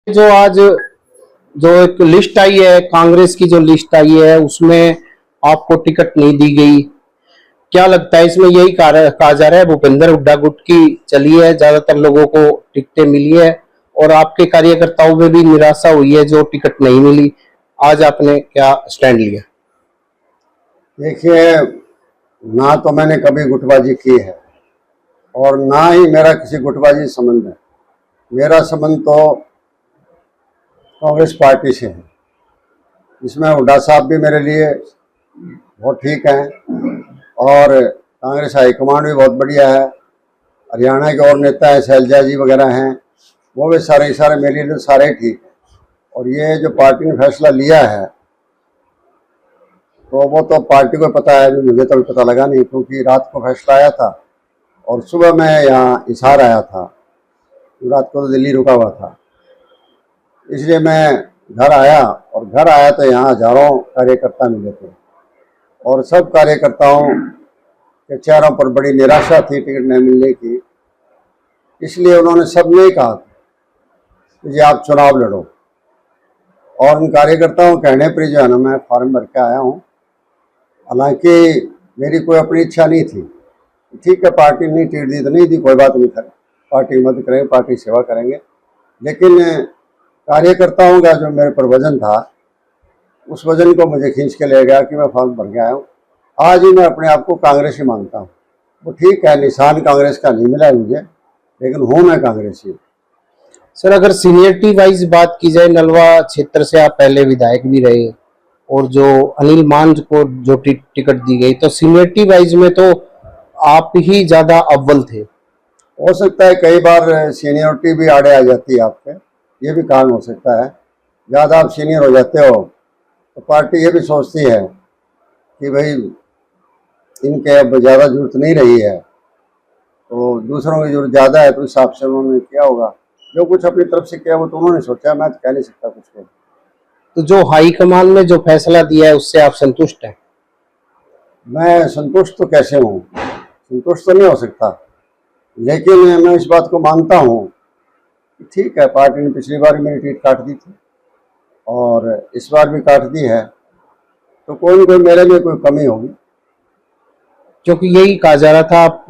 जो आज जो एक लिस्ट आई है, कांग्रेस की जो लिस्ट आई है उसमें आपको टिकट नहीं दी गई, क्या लगता है? इसमें यही कहा जा रहा है भूपेंद्र हुड्डा गुट की चली है, ज्यादातर लोगों को टिकटें मिली है और आपके कार्यकर्ताओं में भी निराशा हुई है जो टिकट नहीं मिली। आज आपने क्या स्टैंड लिया? देखिए, ना तो मैंने कभी गुटबाजी की है और ना ही मेरा किसी गुटबाजी से संबंध है। मेरा संबंध तो कांग्रेस पार्टी से है, जिसमें हुड्डा साहब भी मेरे लिए बहुत ठीक हैं और कांग्रेस हाईकमांड भी बहुत बढ़िया है। हरियाणा के और नेता हैं, शैलजा जी वगैरह हैं, वो भी सारे मेरे लिए सारे ही ठीक हैं। और ये जो पार्टी ने फैसला लिया है तो वो तो पार्टी को पता है, मुझे तो पता लगा नहीं, क्योंकि रात को फैसला आया था और सुबह मैं यहाँ हिसार आया था, रात को तो दिल्ली रुका हुआ था, इसलिए मैं घर आया। और घर आया तो यहाँ हजारों कार्यकर्ता मिले थे और सब कार्यकर्ताओं के चेहरों पर बड़ी निराशा थी टिकट नहीं मिलने की। इसलिए उन्होंने सबने कहा कि जी आप चुनाव लड़ो, और उन कार्यकर्ताओं के कहने पर जो है ना मैं फॉर्म भर के आया हूँ। हालांकि मेरी कोई अपनी इच्छा नहीं थी, ठीक है पार्टी नहीं टिकट दी तो नहीं दी, कोई बात नहीं, करें पार्टी मदद करेंगे, पार्टी सेवा करेंगे। लेकिन कार्यकर्ताओं का जो मेरे पर वजन था, उस वजन को मुझे खींच के ले गया कि मैं फॉर्म भर के आया हूँ। आज ही मैं अपने आप को कांग्रेसी मानता हूँ। वो ठीक है, निशान कांग्रेस का नहीं मिला है मुझे, लेकिन हूँ मैं कांग्रेसी। सर, अगर सीनियरिटी वाइज बात की जाए, नलवा क्षेत्र से आप पहले विधायक भी रहे और जो अनिल मांझ को जो टिकट दी गई, तो सीनियरिटी वाइज में तो आप ही ज्यादा अव्वल थे। हो सकता है कई बार सीनियरिटी भी आड़े आ जाती है आपके, ये भी कारण हो सकता है। ज़्यादा आप सीनियर हो जाते हो तो पार्टी ये भी सोचती है कि भाई इनके अब ज़्यादा जरूरत नहीं रही है, तो दूसरों की जरूरत ज़्यादा है, तो इस हिसाब से उन्होंने किया होगा। जो कुछ अपनी तरफ से किया वो तो उन्होंने सोचा, मैं तो कह नहीं सकता कुछ को। तो जो हाईकमान ने जो फैसला दिया है उससे आप संतुष्ट हैं? मैं संतुष्ट तो कैसे हूँ, संतुष्ट तो नहीं हो सकता, लेकिन मैं इस बात को मानता हूँ कि ठीक है, पार्टी ने पिछली बार मेरी टिकट काट दी थी और इस बार भी काट दी है, तो कोई न कोई मेरे में कोई कमी होगी। क्योंकि यही कहा जा रहा था, आप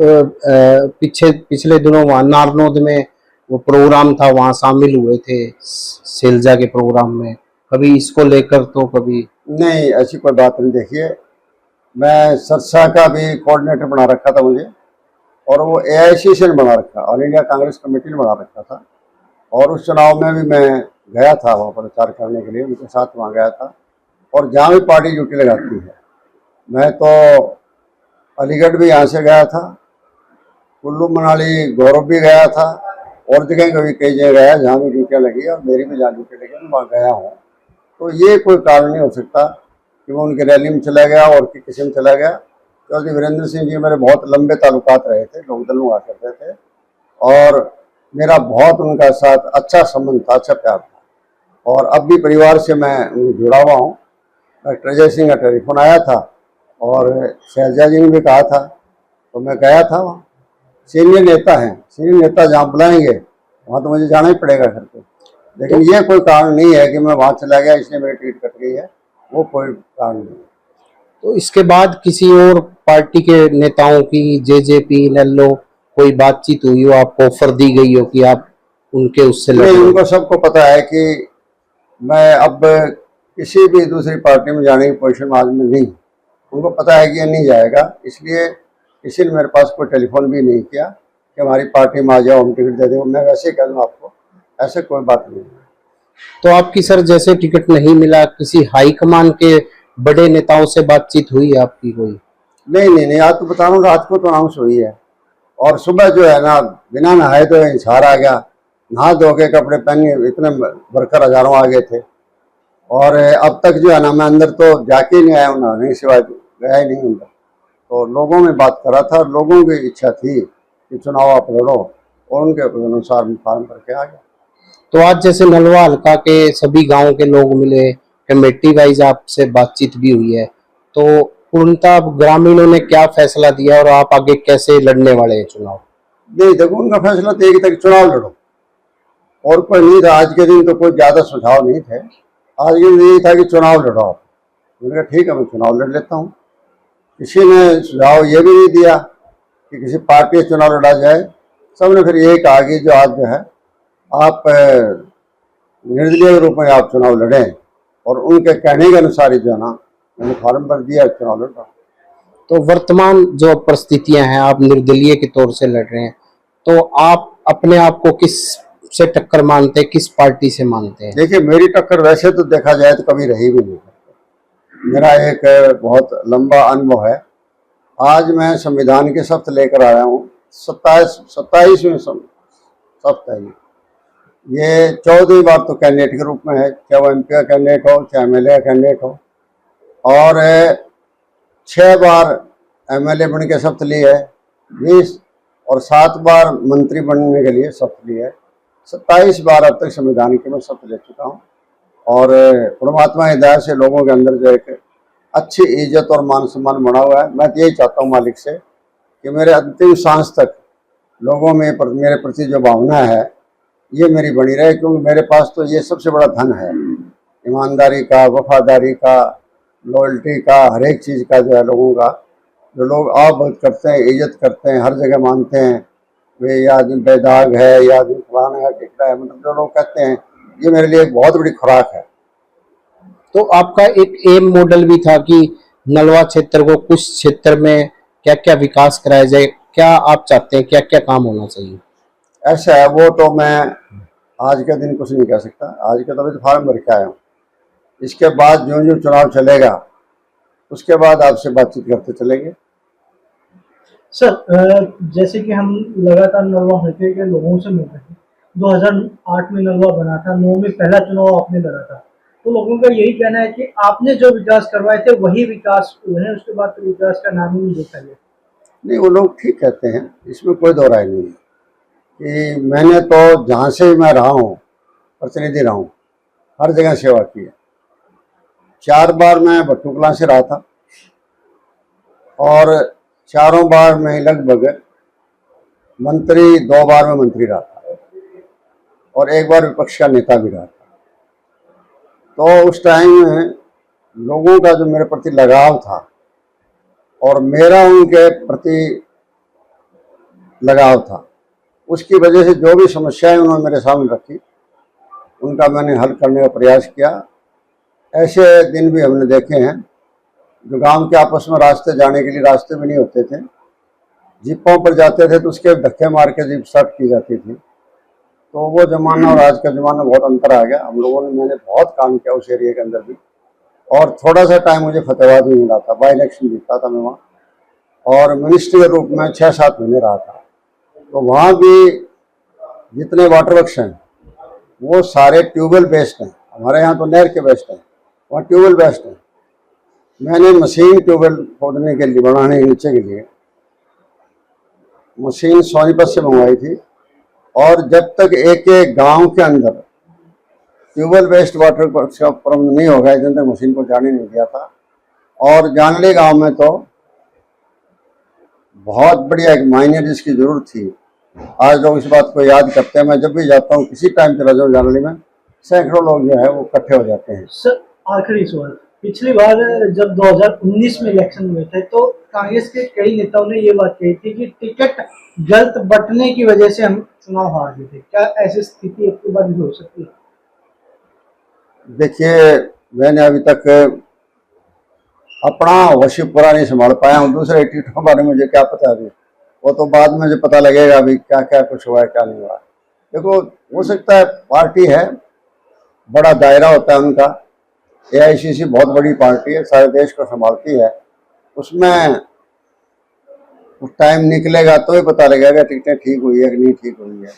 पिछले दिनों वहाँ नारनौद में वो प्रोग्राम था, वहाँ शामिल हुए थे शैलजा के प्रोग्राम में, कभी इसको लेकर तो कभी नहीं, ऐसी कोई बात नहीं। देखिए, मैं सरसा का भी कोऑर्डिनेटर बना रखा था मुझे, और वो AIC से बना रखा, ऑल इंडिया कांग्रेस कमेटी ने बना रखा था, और उस चुनाव में भी मैं गया था वहाँ प्रचार करने के लिए, उनके साथ वहाँ गया था। और जहाँ भी पार्टी ड्यूटी लगाती है, मैं तो अलीगढ़ भी यहाँ से गया था, कुल्लू मनाली गौरव भी गया था, और जगह कभी कई जगह गया जहाँ भी ड्यूटियाँ लगी, और मेरी भी जहाँ ड्यूटी लगी मैं वहाँ गया हूँ। तो ये कोई कारण नहीं हो सकता कि मैं उनकी रैली में चला गया और किसी में चला गया। चौधरी वीरेंद्र सिंह जी मेरे बहुत लंबे ताल्लुकात रहे थे, लोकदल में हुआ करते थे, और मेरा बहुत उनका साथ अच्छा संबंध था, अच्छा प्यार था, और अब भी परिवार से मैं जुड़ा हुआ हूँ। डॉक्टर अजय सिंह का टेलीफोन आया था और शैलजा जी ने भी कहा था, तो मैं गया था वहाँ। सीनियर नेता हैं, सीनियर नेता जहाँ बुलाएंगे वहाँ तो मुझे जाना ही पड़ेगा घर पे, लेकिन ये कोई कारण नहीं है कि मैं वहाँ चला गया इसलिए मेरी टिकट कट गई है, वो कोई कारण नहीं। तो इसके बाद किसी और पार्टी के नेताओं की, JJP नेल्लो, कोई बातचीत हुई हो, आपको ऑफर दी गई हो कि आप उनके उससे नहीं, उनको सबको पता है कि मैं अब किसी भी दूसरी पार्टी में जाने की पोजीशन में आज में नहीं, उनको पता है कि ये नहीं जाएगा, इसलिए किसी ने मेरे पास कोई टेलीफोन भी नहीं किया कि हमारी पार्टी में आ जाओ, हम टिकट दे देंगे। मैं वैसे ही कह दूँ आपको, ऐसे कोई बात नहीं। तो आपकी सर जैसे टिकट नहीं मिला, किसी हाईकमान के बड़े नेताओं से बातचीत हुई आपकी कोई? नहीं, आज तो बता रहा हूँ, रात को तो अनाउंस हुई है, और सुबह जो है ना बिना नहाए तो हिसार आ गया, नहा धो के कपड़े पहन के इतने वर्कर हजारों आ गए थे, और अब तक जो है ना मैं अंदर तो जाके नहीं आया हूँ, नहाने के सिवाय गया ही नहीं अंदर। तो लोगों में बात करा था, लोगों की इच्छा थी कि चुनाव आप लड़ो, और उनके अनुसार मैं फॉर्म भर के आ गया। तो आज जैसे नलवा हल्का के सभी गांव के लोग मिले, कमेटी वाइज आपसे बातचीत भी हुई है, तो पूर्णतः ग्रामीणों ने क्या फैसला दिया और आप आगे कैसे लड़ने वाले हैं चुनाव? नहीं, देखो उनका फैसला तो एक तक चुनाव लड़ो, और कोई नहीं था। आज के दिन तो कोई ज़्यादा सुझाव नहीं थे। आज के दिन यही था कि चुनाव लड़ो। मैंने कहा ठीक है, मैं चुनाव लड़ लेता हूँ। किसी ने सुझाव ये भी नहीं दिया कि किसी पार्टी से चुनाव लड़ा जाए। सबने फिर यही कहा कि जो आज जो है आप निर्दलीय के रूप में आप चुनाव लड़ें, और उनके कहने के अनुसार ही जो है ना मैंने फॉर्म भर दिया, चुनाव लड़ रहा हूँ। तो वर्तमान जो परिस्थितियां हैं, आप निर्दलीय के तौर से लड़ रहे हैं, तो आप अपने आप को किस से टक्कर मानते हैं, किस पार्टी से मानते हैं? देखिए, मेरी टक्कर वैसे तो देखा जाए तो कभी रही भी नहीं। मेरा एक बहुत लंबा अनुभव है। आज मैं संविधान की शपथ लेकर आया हूँ, 27वीं शपथ है। ये 14वीं बार तो कैंडिडेट के रूप में है, चाहे वो MP का कैंडिडेट हो, चाहे MLA का कैंडिडेट हो। और 6 बार MLA बन के शपथ ली है, 20 और 7 बार मंत्री बनने के लिए शपथ ली है। 27 बार अब तक संविधान की मैं शपथ ले चुका हूँ। और परमात्मा की दया से लोगों के अंदर जो एक अच्छी इज्जत और मान सम्मान बना हुआ है। मैं तो यही चाहता हूँ मालिक से कि मेरे अंतिम सांस तक लोगों में मेरे प्रति जो भावना है ये मेरी बनी रहे, क्योंकि मेरे पास तो ये सबसे बड़ा धन है, ईमानदारी का, वफादारी का, लॉयल्टी का, हर एक चीज़ का जो है लोगों का, जो लोग बहुत करते हैं, इज्जत करते हैं, हर जगह मानते हैं वे ये आदमी बेदाग है, ये आदमी फलाना है, टिकड़ा है, मतलब जो लोग कहते हैं, ये मेरे लिए एक बहुत बड़ी खुराक है। तो आपका एक एम मॉडल भी था कि नलवा क्षेत्र को कुछ क्षेत्र में क्या क्या विकास कराया जाए, क्या आप चाहते हैं, क्या क्या काम होना चाहिए? ऐसा है, वो तो मैं आज के दिन कुछ नहीं कह सकता। आज के तो अभी तो फॉर्म भर के आया हूँ। इसके बाद जो जो चुनाव चलेगा उसके बाद आपसे बातचीत करते चलेंगे। सर, जैसे कि हम लगातार नलवा हल्के के लोगों से मिल रहे हैं। 2008 में नलवा बना था, 9 में पहला चुनाव आपने लड़ा था, तो लोगों का यही कहना है कि आपने जो विकास करवाए थे वही विकास हुए हैं, उसके बाद तो विकास का नाम ही नहीं देखा गया। नहीं, वो लोग ठीक कहते हैं, इसमें कोई दो राय नहीं है कि मैंने तो जहाँ से भी मैं रहा हूँ, प्रतिनिधि रहा हूँ, हर जगह सेवा की है। 4 बार मैं भट्टू कलां से रहा था और 4 बार मैं लगभग मंत्री, 2 बार में मंत्री रहा था और 1 बार विपक्ष का नेता भी रहा था। तो उस टाइम में लोगों का जो मेरे प्रति लगाव था और मेरा उनके प्रति लगाव था, उसकी वजह से जो भी समस्याएं उन्होंने मेरे सामने रखी उनका मैंने हल करने का प्रयास किया। ऐसे दिन भी हमने देखे हैं जो गांव के आपस में रास्ते जाने के लिए रास्ते भी नहीं होते थे, जीपों पर जाते थे तो उसके धक्के मार के जीप स्टार्ट की जाती थी। तो वो ज़माना और आज का ज़माना बहुत अंतर आ गया। हम लोगों ने, मैंने बहुत काम किया उस एरिया के अंदर भी, और थोड़ा सा टाइम मुझे फतेहाबाद में मिला था, बाई इलेक्शन जीता था मैं वहाँ, और मिनिस्ट्री के रूप में 6-7 महीने रहा था। तो वहाँ भी जितने वाटर वर्क्स हैं वो सारे ट्यूबवेल बेस्ड हैं। हमारे यहाँ तो नहर के बेस्ड हैं, वहाँ ट्यूबवेल बेस्ड हैं। मैंने मशीन ट्यूबवेल खोदने के लिए, बनाने के नीचे के लिए मशीन सोनीपत से मंगवाई थी, और जब तक एक एक गांव के अंदर ट्यूबवेल बेस्ड वाटर वर्क्स का प्रबंध नहीं होगा, इस दिन तक मशीन को जाने नहीं दिया था। और जानले गांव में तो बहुत बढ़िया एक माइनर जिसकी जरूरत थी, आज लोग इस बात को याद करते हैं। मैं जब भी जाता हूँ, किसी टाइम चला जाऊँ जानली में, सैकड़ों लोग जो है वो इकट्ठे हो जाते हैं। सर, आखिरी सवाल, पिछली बार जब 2019 में इलेक्शन हुए थे तो कांग्रेस के कई नेताओं ने ये बात कही थी कि टिकट गलत बंटने की वजह से हम चुनाव हार गए थे। क्या ऐसी स्थिति एक बार भी हो सकती है? देखिए, मैंने अभी तक अपना वशी पूरा नहीं संभाल पाया हूँ, दूसरे टिकटों के बारे में मुझे क्या पता अभी, वो तो बाद में मुझे पता लगेगा अभी क्या क्या कुछ हुआ है क्या नहीं हुआ। देखो, हो सकता है पार्टी है, बड़ा दायरा होता है उनका, AICC बहुत बड़ी पार्टी है, सारे देश को संभालती है, उसमें उस टाइम निकलेगा तो ही पता लगेगा टिकटें ठीक हुई है कि नहीं ठीक हुई है।